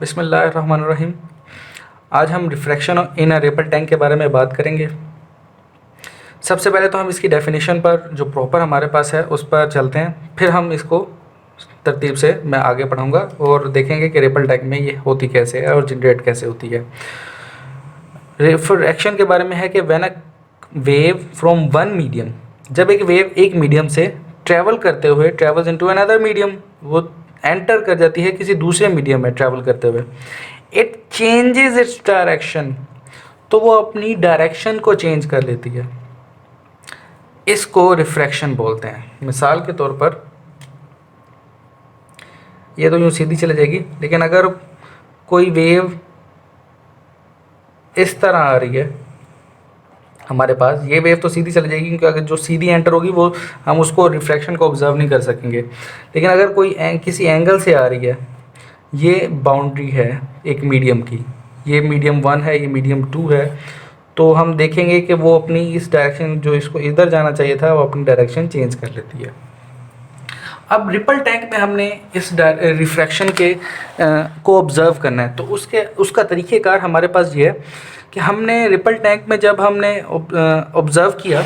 बिस्मिल्लाहिर्रहमानिर्रहीम। आज हम refraction in a ripple tank के बारे में बात करेंगे। सबसे पहले तो हम इसकी डेफिनेशन पर जो प्रॉपर हमारे पास है उस पर चलते हैं, फिर हम इसको तरतीब से मैं आगे पढ़ाऊँगा और देखेंगे कि रिपल टैंक में ये होती कैसे है और जनरेट कैसे होती है। रिफ्रैक्शन के बारे में है कि when a wave from one medium, जब एक वेव एक मीडियम से ट्रैवल करते हुए ट्रैवल्स इनटू अनदर मीडियम, वो एंटर कर जाती है किसी दूसरे मीडियम में ट्रैवल करते हुए, इट चेंजेस इट्स डायरेक्शन, तो वो अपनी डायरेक्शन को चेंज कर लेती है। इसको रिफ्रैक्शन बोलते हैं। मिसाल के तौर पर ये तो यूँ सीधी चली जाएगी, लेकिन अगर कोई वेव इस तरह आ रही है हमारे पास, ये वेव तो सीधी चली जाएगी क्योंकि अगर जो सीधी एंटर होगी वो हम उसको रिफ्रैक्शन को ऑब्जर्व नहीं कर सकेंगे। लेकिन अगर कोई किसी एंगल से आ रही है, ये बाउंड्री है एक मीडियम की, ये मीडियम 1 है, ये मीडियम 2 है, तो हम देखेंगे कि वो अपनी इस डायरेक्शन, जो इसको इधर जाना चाहिए था, वो अपनी डायरेक्शन चेंज कर लेती है। अब रिपल टैंक में हमने इस रिफ्रैक्शन के को ऑब्ज़र्व करना है, तो उसका तरीक़ेकार हमारे पास ये है कि हमने रिपल टैंक में जब हमने ऑब्ज़र्व किया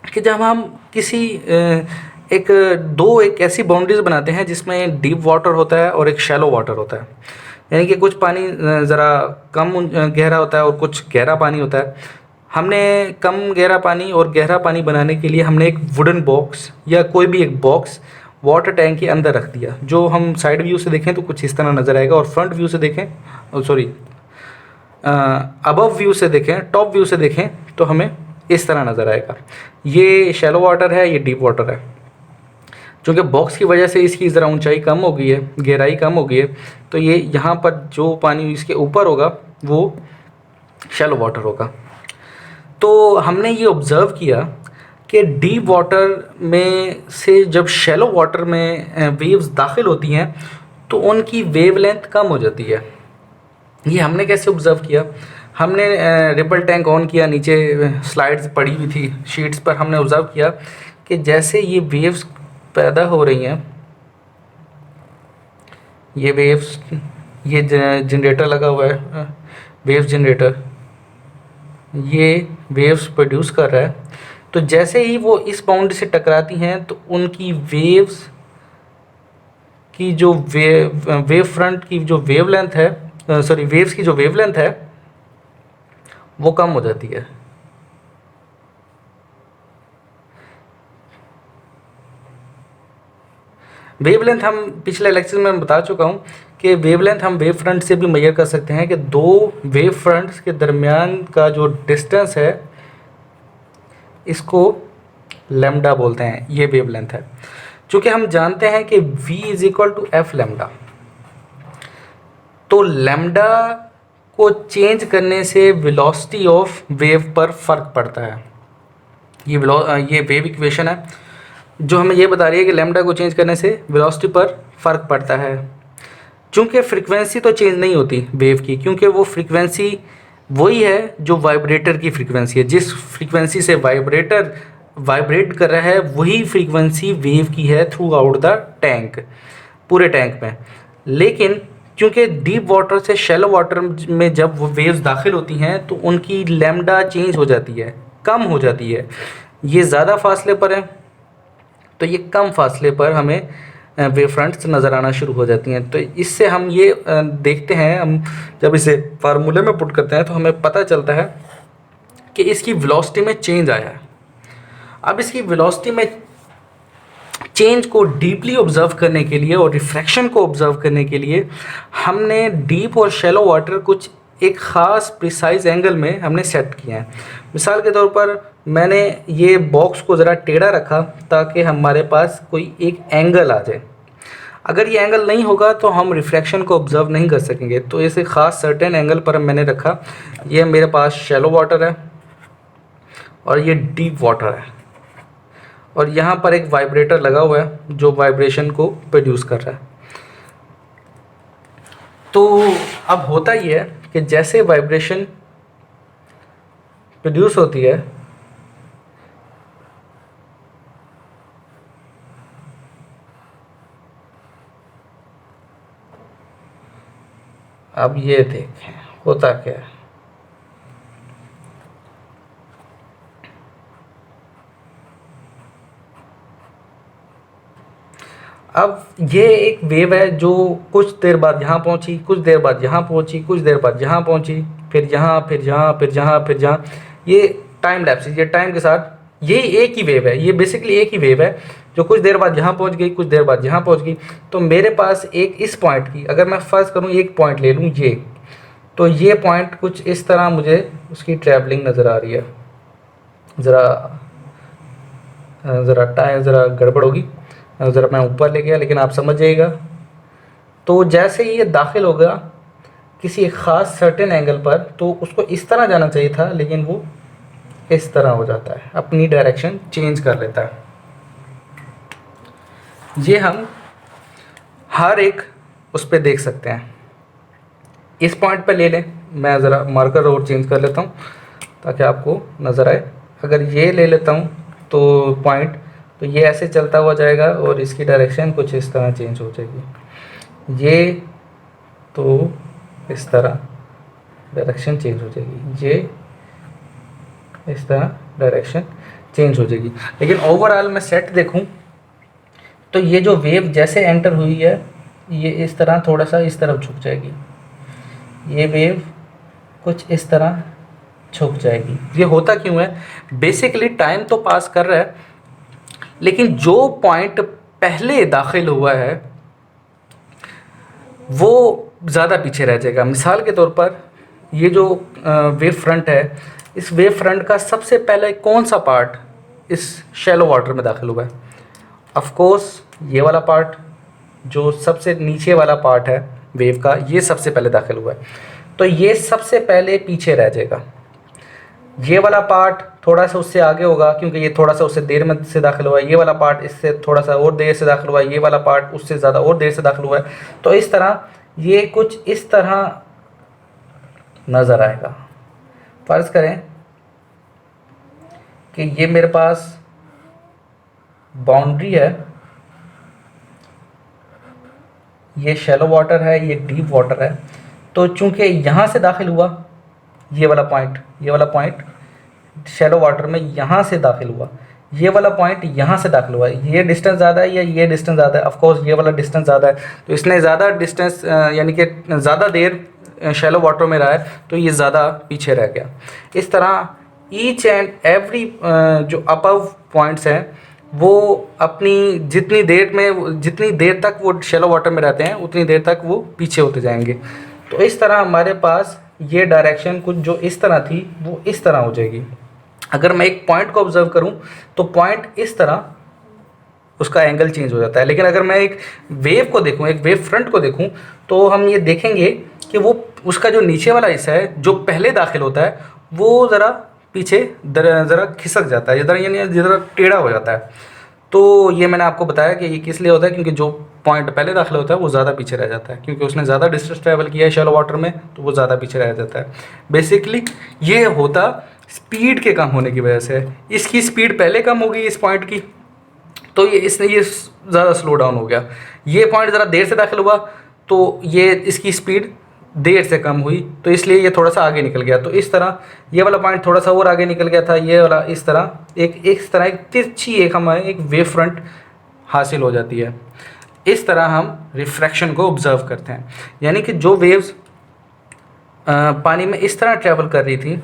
कि जब हम किसी एक ऐसी बाउंड्रीज बनाते हैं जिसमें डीप वाटर होता है और एक शैलो वाटर होता है, यानी कि कुछ पानी ज़रा कम गहरा होता है और कुछ गहरा पानी होता है। हमने कम गहरा पानी और गहरा पानी बनाने के लिए हमने एक वुडन बॉक्स या कोई भी एक बॉक्स वाटर टैंक के अंदर रख दिया। जो हम साइड व्यू से देखें तो कुछ इस तरह नज़र आएगा, और फ्रंट व्यू से देखें, सॉरी, अबव व्यू से देखें, टॉप व्यू से देखें तो हमें इस तरह नज़र आएगा। ये शैलो वाटर है, ये डीप वाटर है। चूँकि बॉक्स की वजह से इसकी ज़रा ऊंचाई कम हो गई है, गहराई कम हो गई है, तो ये यहाँ पर जो पानी इसके ऊपर होगा वो शैलो वाटर होगा। तो हमने ये ऑब्ज़र्व किया कि डीप वाटर में से जब शैलो वाटर में वेव्स दाखिल होती हैं तो उनकी वेवलेंथ कम हो जाती है। ये हमने कैसे ऑब्ज़र्व किया? हमने रिपल टैंक ऑन किया, नीचे स्लाइड्स पड़ी हुई थी शीट्स पर, हमने ऑब्ज़र्व किया कि जैसे ये वेव्स पैदा हो रही हैं, ये वेव्स, ये जनरेटर लगा हुआ है, वेव जनरेटर, ये वेव्स प्रोड्यूस कर रहा है। तो जैसे ही वो इस बाउंड्री से टकराती हैं तो उनकी वेव्स की जो वेव फ्रंट की जो वेवलेंथ है, सॉरी, वेव्स की जो वेवलेंथ है वो कम हो जाती है। वेवलेंथ हम पिछले लेक्चर में बता चुका हूँ कि वेवलेंथ हम वेव फ्रंट से भी मेजर कर सकते हैं कि दो वेव फ्रंट्स के दरमियान का जो डिस्टेंस है इसको लैम्डा बोलते हैं, ये वेवलेंथ है। चूँकि हम जानते हैं कि v is equal to F lambda, तो लैम्डा को चेंज करने से वेलोसिटी ऑफ वेव पर फ़र्क पड़ता है। ये वेव इक्वेशन है जो हमें ये बता रही है कि लैम्डा को चेंज करने से वेलोसिटी पर फ़र्क पड़ता है। चूँकि फ्रीक्वेंसी तो चेंज नहीं होती वेव की, क्योंकि वो फ्रीक्वेंसी वही है जो वाइब्रेटर की फ्रीक्वेंसी है। जिस फ्रीक्वेंसी से वाइब्रेटर वाइब्रेट कर रहा है वही फ्रीक्वेंसी वेव की है थ्रू आउट द टैंक, पूरे टैंक में। लेकिन क्योंकि डीप वाटर से शैलो वाटर में जब वो वेव्स दाखिल होती हैं तो उनकी लैम्डा चेंज हो जाती है, कम हो जाती है। ये ज़्यादा फासले पर है तो ये कम फासले पर हमें वेव फ्रंट्स नज़र आना शुरू हो जाती हैं। तो इससे हम ये देखते हैं, हम जब इसे फार्मूले में पुट करते हैं तो हमें पता चलता है कि इसकी वेलोसिटी में चेंज आया है। अब इसकी वेलोसिटी में चेंज को डीपली ऑब्जर्व करने के लिए और रिफ्रैक्शन को ऑब्जर्व करने के लिए हमने डीप और शैलो वाटर कुछ एक ख़ास प्रिसाइज एंगल में हमने सेट किया है। मिसाल के तौर पर मैंने ये बॉक्स को ज़रा टेढ़ा रखा ताकि हमारे पास कोई एक एंगल आ जाए। अगर ये एंगल नहीं होगा तो हम रिफ्रैक्शन को ऑब्ज़र्व नहीं कर सकेंगे। तो इसे ख़ास सर्टेन एंगल पर मैंने रखा। ये मेरे पास शैलो वाटर है और ये डीप वाटर है, और यहाँ पर एक वाइब्रेटर लगा हुआ है जो वाइब्रेशन को प्रोड्यूस कर रहा है। तो अब होता ये है कि जैसे वाइब्रेशन प्रोड्यूस होती है अब ये देखें होता क्या है। अब ये एक वेव है जो कुछ देर बाद यहाँ पहुँची, कुछ देर बाद यहाँ पहुँची, कुछ देर बाद यहाँ पहुँची, फिर यहाँ, फिर यहाँ, फिर यहाँ, फिर यहाँ। ये टाइम लैप्स, ये टाइम के साथ यही एक ही वेव है, ये बेसिकली एक ही वेव है जो कुछ देर बाद यहाँ पहुँच गई, कुछ देर बाद यहाँ पहुँच गई। तो मेरे पास एक इस पॉइंट की, अगर मैं फ़र्ज़ करूँ एक पॉइंट ले लूँ ये, तो ये पॉइंट कुछ इस तरह मुझे उसकी ट्रैवलिंग नज़र आ रही है। ज़रा टाइम ज़रा गड़बड़ होगी, ज़रा मैं ऊपर ले गया, लेकिन आप समझ जाइएगा। तो जैसे ही ये दाखिल होगा किसी एक ख़ास सर्टेन एंगल पर, तो उसको इस तरह जाना चाहिए था, लेकिन वो इस तरह हो जाता है, अपनी डायरेक्शन चेंज कर लेता है। ये हम हर एक उस पर देख सकते हैं। इस पॉइंट पे ले लें, मैं ज़रा मार्कर और चेंज कर लेता हूँ ताकि आपको नज़र आए। अगर ये ले लेता हूँ तो पॉइंट, तो ये ऐसे चलता हुआ जाएगा और इसकी डायरेक्शन कुछ इस तरह चेंज हो जाएगी। ये तो इस तरह डायरेक्शन चेंज हो जाएगी, ये इस तरह डायरेक्शन चेंज हो जाएगी। लेकिन ओवरऑल मैं सेट देखूं तो ये जो वेव जैसे एंटर हुई है, ये इस तरह थोड़ा सा इस तरफ झुक जाएगी, ये वेव कुछ इस तरह झुक जाएगी। ये होता क्यों है? बेसिकली टाइम तो पास कर रहा है, लेकिन जो पॉइंट पहले दाखिल हुआ है वो ज़्यादा पीछे रह जाएगा। मिसाल के तौर पर ये जो वेव फ्रंट है, इस वेव फ्रंट का सबसे पहले कौन सा पार्ट इस शैलो वाटर में दाखिल हुआ है? ऑफ कोर्स ये वाला पार्ट, जो सबसे नीचे वाला पार्ट है वेव का, ये सबसे पहले दाखिल हुआ है, तो ये सबसे पहले पीछे रह जाएगा। ये वाला पार्ट थोड़ा सा उससे आगे होगा क्योंकि ये थोड़ा सा उससे देर में से दाखिल हुआ है, ये वाला पार्ट इससे थोड़ा सा और देर से दाखिल हुआ है, ये वाला पार्ट उससे ज़्यादा और देर से दाखिल हुआ है। तो इस तरह ये कुछ इस तरह नज़र आएगा। फ़र्ज़ करें कि ये मेरे पास बाउंड्री है, ये शैलो वाटर है, ये डीप वाटर है। तो चूंकि यहाँ से दाखिल हुआ ये वाला पॉइंट शैलो वाटर में यहाँ से दाखिल हुआ, ये वाला पॉइंट यहाँ से दाखिल हुआ, ये डिस्टेंस ज़्यादा है या ये डिस्टेंस ज़्यादा है? ऑफ कोर्स ये वाला डिस्टेंस ज़्यादा है, तो इसने ज़्यादा डिस्टेंस यानी कि ज़्यादा देर शैलो वाटर में रहा है, तो ये ज़्यादा पीछे रह गया। इस तरह ईच एंड एवरी जो अबव पॉइंट्स हैं वो अपनी जितनी देर तक वो शैलो वाटर में रहते हैं उतनी देर तक वो पीछे होते जाएंगे। तो इस तरह हमारे पास ये डायरेक्शन कुछ जो इस तरह थी वो इस तरह हो जाएगी। अगर मैं एक पॉइंट को ऑब्जर्व करूं तो पॉइंट इस तरह उसका एंगल चेंज हो जाता है। लेकिन अगर मैं एक वेव को देखूं, एक वेव फ्रंट को देखूं, तो हम ये देखेंगे कि वो उसका जो नीचे वाला हिस्सा है जो पहले दाखिल होता है वो ज़रा पीछे ज़रा खिसक जाता है, ज़रा टेढ़ा हो जाता है। तो ये मैंने आपको बताया कि ये किस लिए होता है, क्योंकि जो पॉइंट पहले दाखिल होता है वो ज़्यादा पीछे रह जाता है, क्योंकि उसने ज़्यादा डिस्टेंस ट्रैवल किया है शैलो वाटर में, तो वो ज़्यादा पीछे रह जाता है। बेसिकली ये होता स्पीड के कम होने की वजह से। इसकी स्पीड पहले कम हो गई इस पॉइंट की, तो ये ज़्यादा स्लो डाउन हो गया। ये पॉइंट ज़रा देर से दाखिल हुआ तो ये इसकी स्पीड देर से कम हुई, तो इसलिए ये थोड़ा सा आगे निकल गया। तो इस तरह ये वाला पॉइंट थोड़ा सा और आगे निकल गया था, ये वाला इस तरह एक तिरछी एक हमें एक वेव फ्रंट हासिल हो जाती है। इस तरह हम रिफ्रैक्शन को ऑब्जर्व करते हैं, यानी कि जो वेव्स पानी में इस तरह ट्रैवल कर रही थी,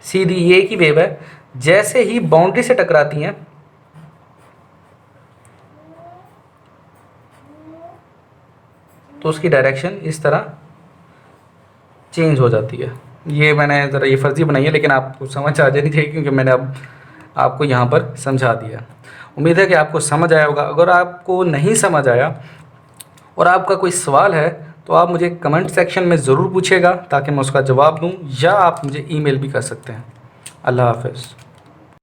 सीधी ये की वेव है, जैसे ही बाउंड्री से टकराती हैं तो उसकी डायरेक्शन इस तरह चेंज हो जाती है। ये मैंने ज़रा ये फर्जी बनाई है, लेकिन आपको समझ आ जानी चाहिए क्योंकि मैंने अब आपको यहाँ पर समझा दिया। उम्मीद है कि आपको समझ आया होगा। अगर आपको नहीं समझ आया और आपका कोई सवाल है तो आप मुझे कमेंट सेक्शन में ज़रूर पूछेगा ताकि मैं उसका जवाब दूँ, या आप मुझे ईमेल भी कर सकते हैं। अल्लाह हाफ़िज़।